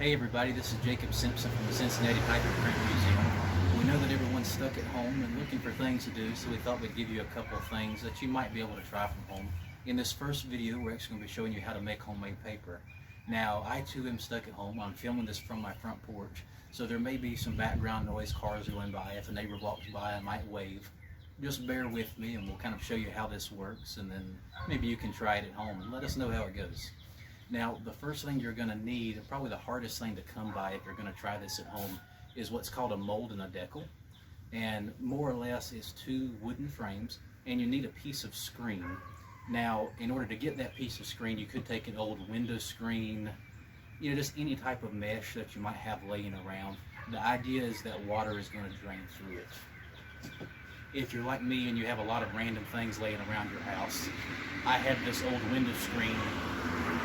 Hey everybody, this is Jacob Simpson from the Cincinnati Pipe and Print Museum. We know that everyone's stuck at home and looking for things to do, so we thought we'd give you a couple of things that you might be able to try from home. In this first video, we're actually going to be showing you how to make homemade paper. Now, I too am stuck at home. I'm filming this from my front porch, so there may be some background noise, cars going by. If a neighbor walks by, I might wave. Just bear with me and we'll kind of show you how this works, and then maybe you can try it at home and let us know how it goes. Now, the first thing you're going to need, and probably the hardest thing to come by if you're going to try this at home, is what's called a mold and a decal. And more or less it's two wooden frames, and you need a piece of screen. Now, in order to get that piece of screen, you could take an old window screen, just any type of mesh that you might have laying around. The idea is that water is going to drain through it. If you're like me and you have a lot of random things laying around your house, I have this old window screen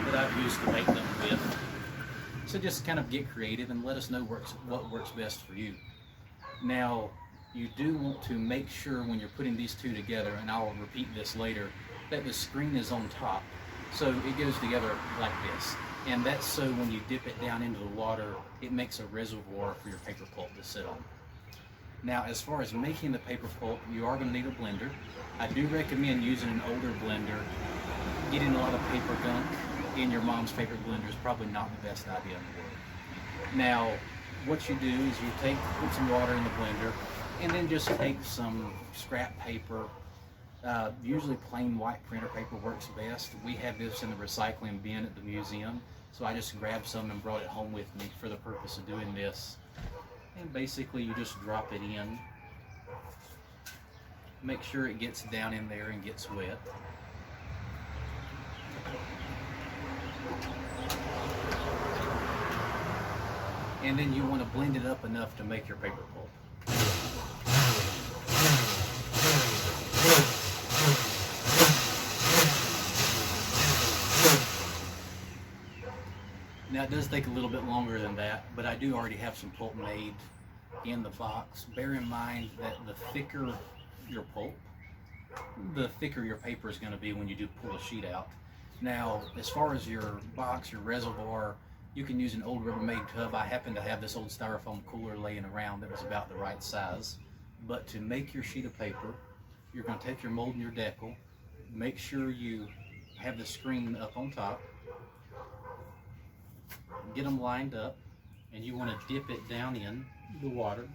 that I've used to make them with. So just kind of get creative and let us know what works best for you. Now, you do want to make sure when you're putting these two together, and I'll repeat this later, that the screen is on top. So it goes together like this. And that's so when you dip it down into the water, it makes a reservoir for your paper pulp to sit on. Now, as far as making the paper pulp, you are going to need a blender. I do recommend using an older blender. Getting a lot of paper gunk in your mom's favorite blender is probably not the best idea in the world. Now, what you do is you put some water in the blender, and then just take some scrap paper. Usually plain white printer paper works best. We have this in the recycling bin at the museum, so I just grabbed some and brought it home with me for the purpose of doing this. And basically you just drop it in. Make sure it gets down in there and gets wet. And then you want to blend it up enough to make your paper pulp. Now it does take a little bit longer than that, but I do already have some pulp made in the box. Bear in mind that the thicker your pulp, the thicker your paper is going to be when you do pull a sheet out. Now, as far as your box, your reservoir, you can use an old Rubbermaid tub. I happen to have this old styrofoam cooler laying around that was about the right size. But to make your sheet of paper, you're going to take your mold and your decal, make sure you have the screen up on top, get them lined up, and you want to dip it down in the water.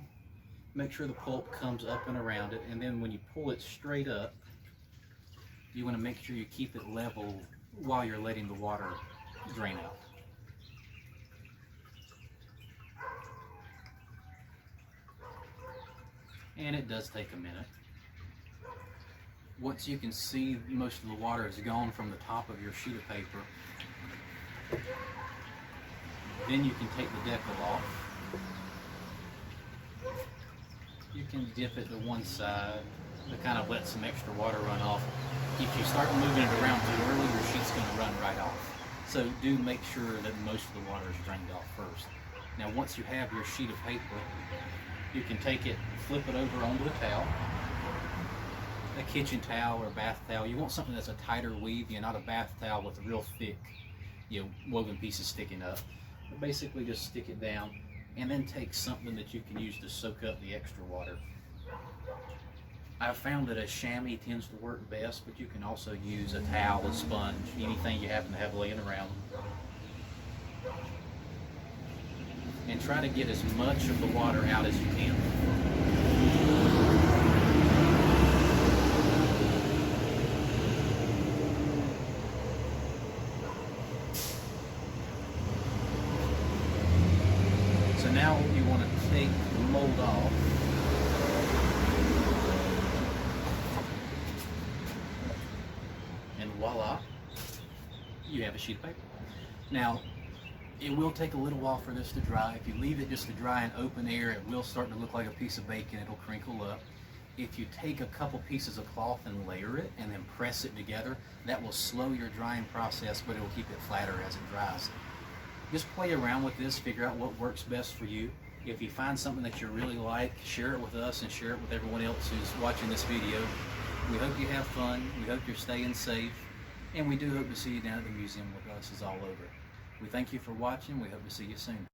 Make sure the pulp comes up and around it, and then when you pull it straight up, you want to make sure you keep it level while you're letting the water drain out. And it does take a minute. Once you can see most of the water is gone from the top of your sheet of paper, then you can take the decal off. You can dip it to one side to kind of let some extra water run off. If you start moving it around too early, your sheet's going to run right off. So do make sure that most of the water is drained off first. Now once you have your sheet of paper, you can take it, flip it over onto a towel, a kitchen towel or a bath towel. You want something that's a tighter weave, not a bath towel with a real thick, woven pieces sticking up. But basically just stick it down, and then take something that you can use to soak up the extra water. I've found that a chamois tends to work best, but you can also use a towel, a sponge, anything you happen to have laying around. And try to get as much of the water out as you can. So now you want to take the mold off. And voila, you have a sheet of paper. Now, it will take a little while for this to dry. If you leave it just to dry in open air, it will start to look like a piece of bacon. It'll crinkle up. If you take a couple pieces of cloth and layer it and then press it together, that will slow your drying process, but it will keep it flatter as it dries. Just play around with this, figure out what works best for you. If you find something that you really like, share it with us and share it with everyone else who's watching this video. We hope you have fun. We hope you're staying safe. And we do hope to see you down at the museum with us as all over. We thank you for watching. We hope to see you soon.